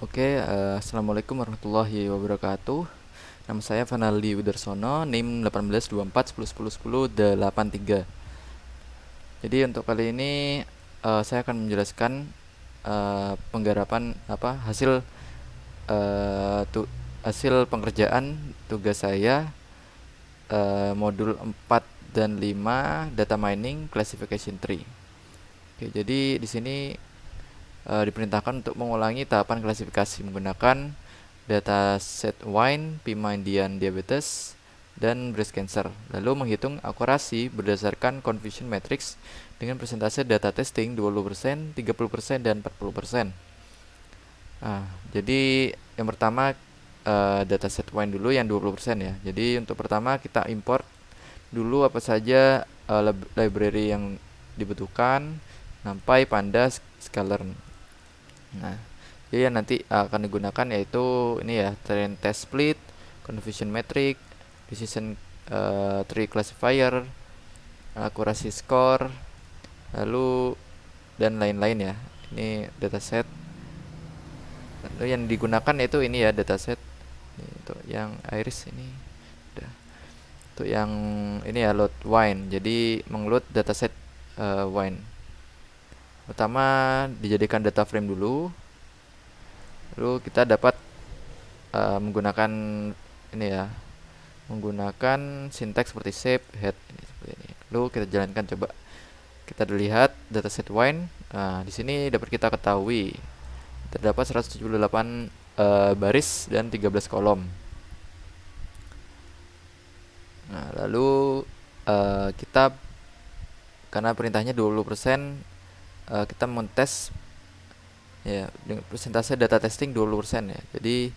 Assalamualaikum warahmatullahi wabarakatuh. Nama saya Fanaldi Widarsono, NIM 182410101083. Jadi untuk kali ini saya akan menjelaskan penggarapan hasil pengerjaan tugas saya modul 4 dan 5 data mining classification tree. Jadi di sini diperintahkan untuk mengulangi tahapan klasifikasi menggunakan dataset wine, PMINDian diabetes, dan breast cancer. Lalu menghitung akurasi berdasarkan confusion matrix dengan persentase data testing 20%, 30%, dan 40%. Jadi yang pertama dataset wine dulu yang 20% ya. Jadi untuk pertama kita import dulu apa saja library yang dibutuhkan, NumPy, Pandas, Sklearn. Nah, jadi yang nanti akan digunakan yaitu ini ya, train test split, confusion metric, decision tree classifier, akurasi score, lalu dan lain-lain ya. Ini dataset. Lalu yang digunakan yaitu ini ya, dataset. Ini untuk yang iris ini. Udah. Untuk yang ini ya, load wine. Jadi mengload dataset wine. Pertama dijadikan data frame dulu, lalu kita dapat menggunakan ini ya, menggunakan sinteks seperti shape, head, ini seperti ini. Lalu kita jalankan, coba kita lihat dataset wine. Di sini dapat kita ketahui terdapat 178 baris dan 13 kolom. Nah, lalu kita karena perintahnya 20%, kita mentes ya dengan persentase data testing 20% ya. Jadi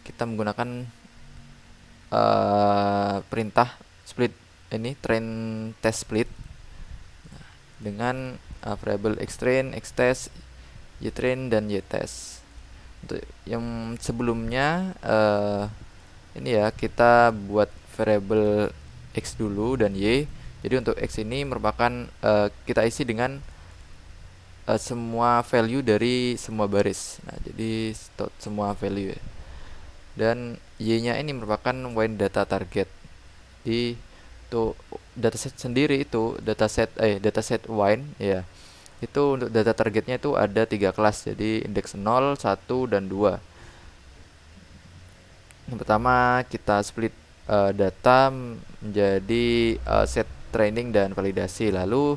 kita menggunakan perintah split ini, train test split dengan variable xtrain, xtest, ytrain, dan ytest. Untuk yang sebelumnya ini ya, kita buat variable x dulu dan y. Jadi untuk x ini merupakan kita isi dengan semua value dari semua baris. Nah, jadi semua value ya. Dan y-nya ini merupakan wine data target. Di untuk dataset sendiri itu dataset wine ya. Itu untuk data targetnya itu ada 3 kelas. Jadi indeks 0, 1, dan 2. Yang pertama kita split data menjadi set training dan validasi. Lalu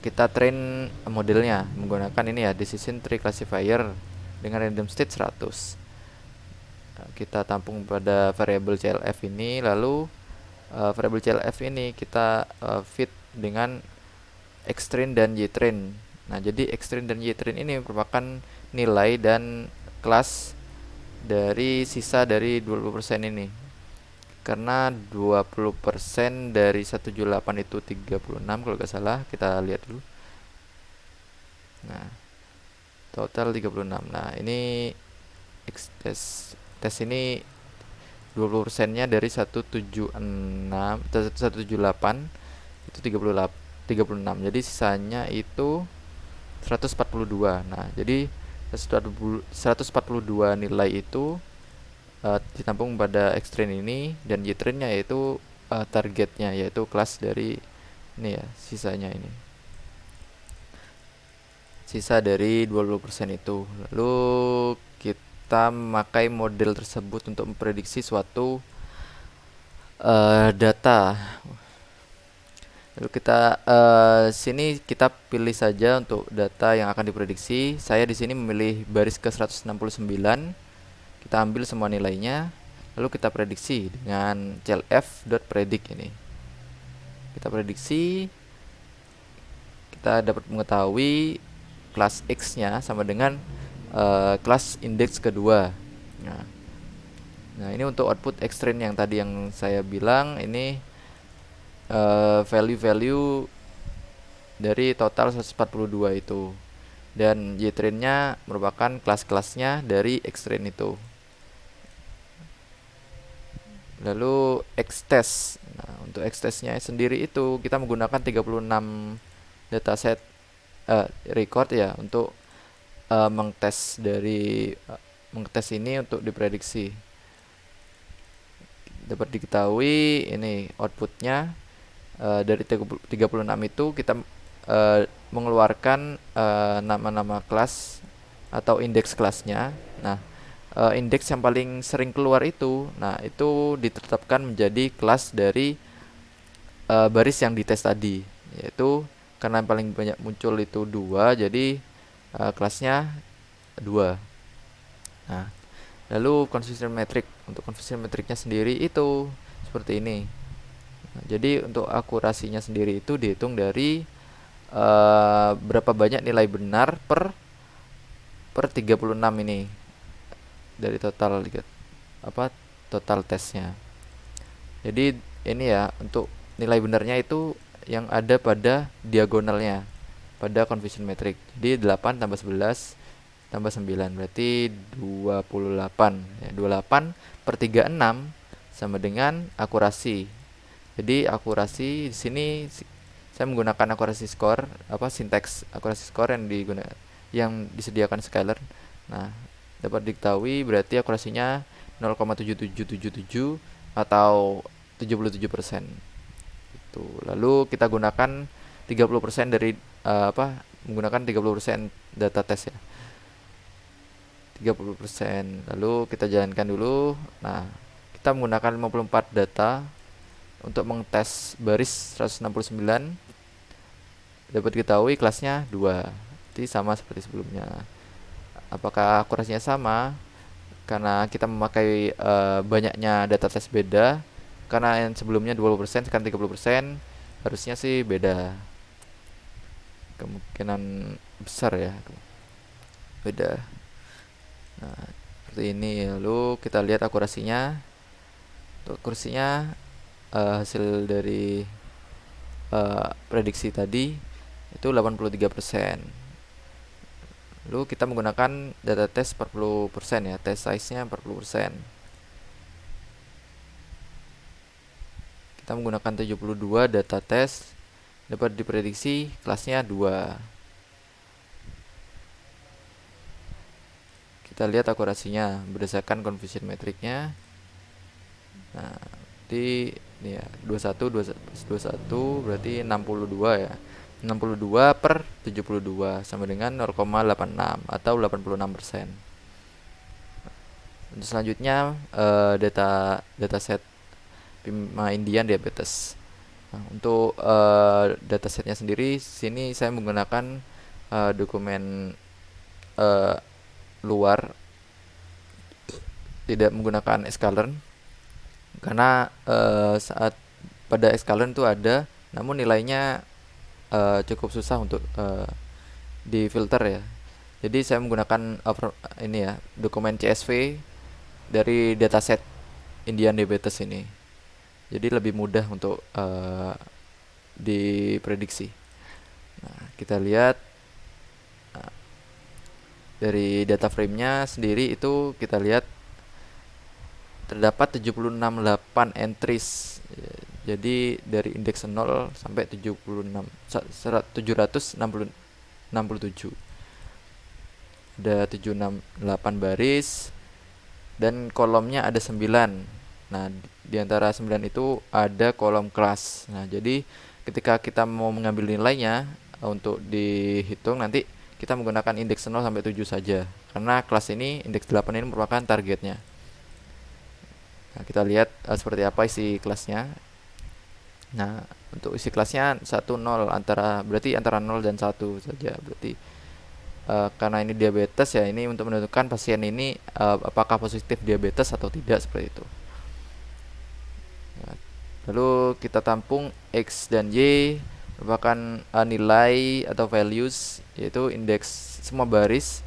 kita train modelnya menggunakan ini ya, decision tree classifier dengan random state 100. Kita tampung pada variable clf ini, lalu variable clf ini kita feed dengan xtrain dan ytrain. Nah, jadi xtrain dan ytrain ini merupakan nilai dan kelas dari sisa dari 20% ini. Karena 20% dari 178 itu 36 kalau nggak salah, kita lihat dulu. Nah, total 36. Nah, ini tes ini 20%-nya dari 178 itu 36. Jadi sisanya itu 142. Nah, jadi 142 nilai itu ditampung pada xtrain ini, dan ytrain-nya yaitu targetnya, yaitu kelas dari ini ya, sisanya ini. Sisa dari 20% itu. Lalu kita memakai model tersebut untuk memprediksi suatu data. Lalu kita sini kita pilih saja untuk data yang akan diprediksi. Saya di sini memilih baris ke 169. Kita ambil semua nilainya, lalu kita prediksi dengan clf.predict ini. Kita prediksi, kita dapat mengetahui kelas x-nya sama dengan kelas indeks kedua. Nah, ini untuk output xtrain yang tadi yang saya bilang, ini value-value dari total 142 itu. Dan ytrain-nya merupakan kelas-kelasnya dari xtrain itu. Lalu xtest. Nah, untuk xtest-nya sendiri itu kita menggunakan 36 dataset record ya untuk mengtes ini untuk diprediksi. Dapat diketahui ini outputnya dari 36 itu kita mengeluarkan nama-nama kelas atau indeks kelasnya. Nah, indeks yang paling sering keluar itu, nah itu ditetapkan menjadi kelas dari baris yang dites tadi, yaitu karena yang paling banyak muncul itu 2, jadi kelasnya 2. Nah, lalu consistent metric, untuk consistent metricnya sendiri itu seperti ini. Nah, jadi untuk akurasinya sendiri itu dihitung dari berapa banyak nilai benar per 36 ini dari total tesnya. Jadi ini ya, untuk nilai benarnya itu yang ada pada diagonalnya pada confusion metric. Jadi 8 tambah 11 tambah 9 berarti 28 ya, 28 per 36 sama dengan akurasi. Jadi akurasi di sini saya menggunakan akurasi score, sinteks akurasi score yang disediakan Scalar. Nah, dapat diketahui berarti akurasinya 0,7777 atau 77%. Itu. Lalu kita gunakan 30% dari menggunakan 30% data test ya. 30%. Lalu kita jalankan dulu. Nah, kita menggunakan 54 data untuk mengetes baris 169. Dapat diketahui kelasnya 2. Jadi sama seperti sebelumnya. Apakah akurasinya sama? Karena kita memakai banyaknya data test beda. Karena yang sebelumnya 20%, sekarang 30%, harusnya sih beda. Kemungkinan besar ya. Beda. Nah, seperti ini. Lalu kita lihat akurasinya. Untuk akurasinya hasil dari prediksi tadi itu 83%. Lalu kita menggunakan data test 40% ya, test size-nya 40%. Kita menggunakan 72 data test, dapat diprediksi kelasnya 2. Kita lihat akurasinya berdasarkan confusion metricnya. Nah, di ini ya, 21 berarti 62 ya. 62 per 72 sama dengan 0,86 atau 86%. Untuk selanjutnya dataset Pima Indian diabetes. Nah, untuk datasetnya sendiri, sini saya menggunakan dokumen luar, tidak menggunakan sklearn, karena saat pada sklearn itu ada, namun nilainya cukup susah untuk difilter ya. Jadi saya menggunakan dokumen CSV dari dataset Indian diabetes ini. Jadi lebih mudah untuk diprediksi. Nah, kita lihat dari data frame-nya sendiri itu kita lihat terdapat 768 entries. Jadi dari indeks 0 sampai 767. Ada 768 baris dan kolomnya ada 9. Nah, di antara 9 itu ada kolom kelas. Nah, jadi ketika kita mau mengambil nilainya untuk dihitung, nanti kita menggunakan indeks 0 sampai 7 saja. Karena kelas ini, indeks 8 ini merupakan targetnya. Nah, kita lihat seperti apa isi kelasnya. Nah, untuk isi kelasnya 1 0 berarti antara 0 dan 1 saja. Berarti karena ini diabetes ya, ini untuk menentukan pasien ini apakah positif diabetes atau tidak, seperti itu. Nah, lalu kita tampung X dan Y merupakan nilai atau values, yaitu indeks semua baris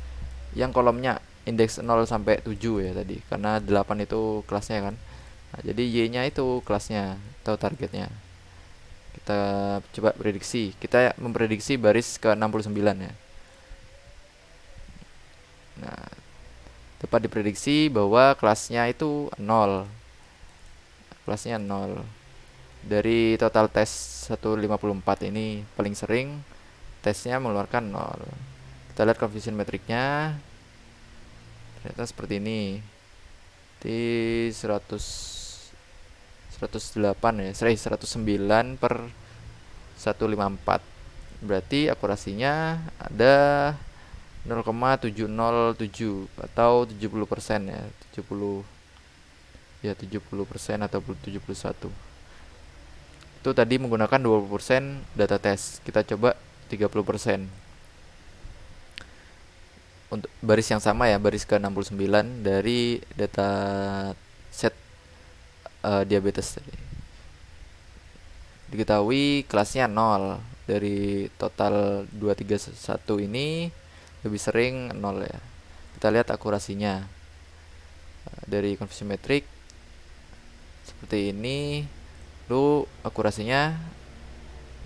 yang kolomnya indeks 0 sampai 7 ya tadi, karena 8 itu kelasnya kan. Nah, jadi Y-nya itu kelasnya atau targetnya. Kita coba prediksi. Kita memprediksi baris ke 69 ya. Nah, dapat diprediksi bahwa kelasnya itu 0. Kelasnya 0. Dari total tes 154 ini paling sering tesnya mengeluarkan 0. Kita lihat coefficient metriknya, ternyata seperti ini. Di 108 ya, 109 per 154. Berarti akurasinya ada 0,707 atau 70% ya, 70% atau 71. Itu tadi menggunakan 20% data test. Kita coba 30%. Untuk baris yang sama ya, baris ke 69 dari data set diabetes tadi. Diketahui kelasnya 0. Dari total 231 ini lebih sering 0 ya. Kita lihat akurasinya. Dari coefficient metric seperti ini, lalu akurasinya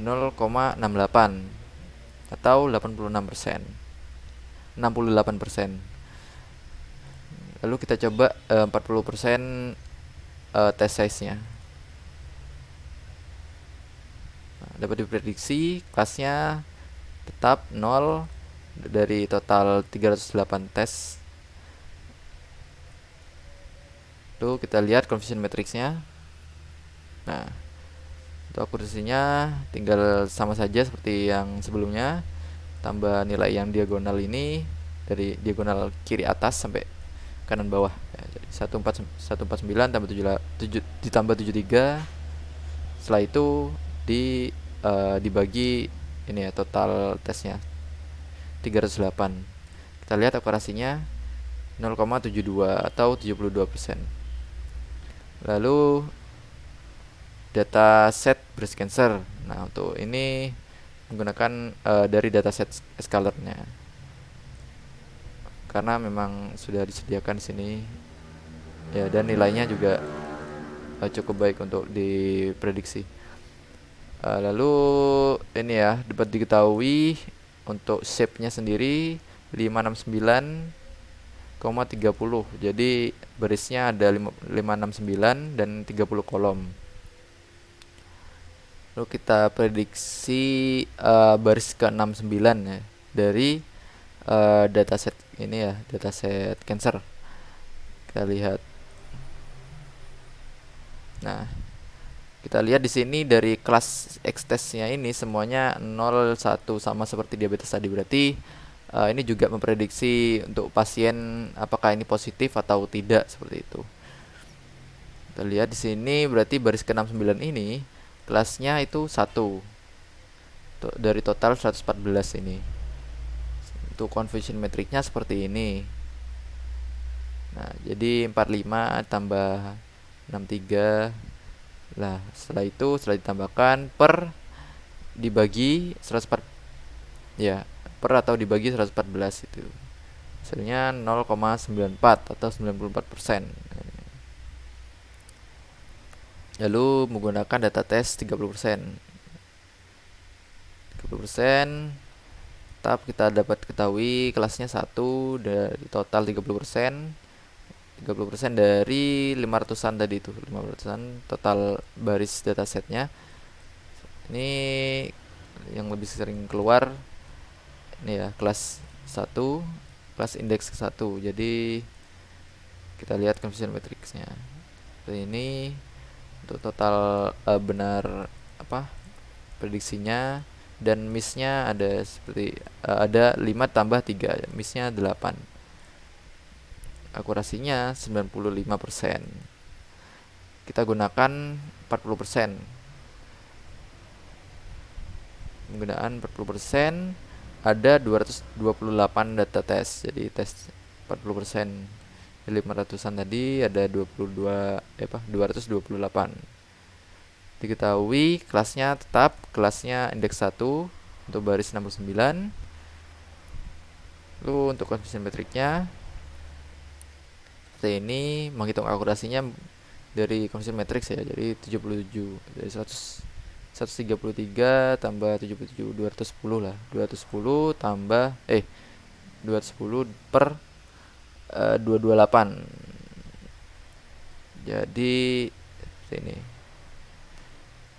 0,68 atau 86%. 68%. Lalu kita coba 40% test size-nya. Dapat diprediksi kelasnya tetap 0 dari total 308 tes. Lalu kita lihat coefficient matrixnya. Nah, untuk akurasinya tinggal sama saja seperti yang sebelumnya, tambah nilai yang diagonal ini dari diagonal kiri atas sampai kanan bawah ya, jadi 149 tambah 7 ditambah 73. Setelah itu dibagi ini ya, total tesnya 308. Kita lihat akurasinya 0,72 atau 72%. Lalu data set breast cancer. Nah, untuk ini menggunakan dari dataset scalarnya, karena memang sudah disediakan di sini ya, dan nilainya juga cukup baik untuk diprediksi. Lalu ini ya, dapat diketahui untuk shape-nya sendiri 569,30. Jadi barisnya ada 569 dan 30 kolom. Lalu kita prediksi baris ke-69 ya, dari dataset ini ya, dataset cancer. Kita lihat. Nah, kita lihat di sini dari kelas X-testnya ini semuanya 0, 1 sama seperti diabetes tadi. Berarti ini juga memprediksi untuk pasien apakah ini positif atau tidak, seperti itu. Kita lihat di sini berarti baris ke-69 ini kelasnya itu 1 dari total 114 ini. Untuk coefficient metriknya seperti ini. Nah, jadi 45 tambah 63. Nah, setelah itu ditambahkan per dibagi 104 ya, per atau dibagi 114 itu. Hasilnya 0,94 atau 94%. Lalu menggunakan data tes 30%. 30%. Tetap kita dapat ketahui kelasnya 1 dari total 30%. 30% dari 500-an tadi itu, 500-an total baris datasetnya. Ini yang lebih sering keluar ini ya, kelas 1, kelas indeks ke 1. Jadi kita lihat coefficient matrixnya. Seperti ini untuk total benar prediksinya, dan missnya ada seperti ada 5 tambah 3, missnya 8. Akurasinya 95%. Kita gunakan 40%. Penggunaan 40% ada 228 data tes. Jadi tes 40% dari 500-an tadi ada 228. Diketahui kelasnya tetap kelasnya indeks 1 untuk baris 69. Lalu untuk coefficient metriknya seperti ini, menghitung akurasinya dari coefficient matrix ya, jadi 77 dari 133 tambah 77, 210 lah, 210 tambah 210 per 228. Jadi ini.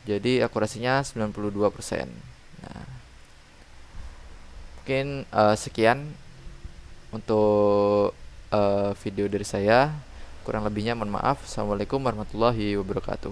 Jadi akurasinya 92%. Nah, oke, Mungkin sekian untuk video dari saya. Kurang lebihnya mohon maaf. Assalamualaikum warahmatullahi wabarakatuh.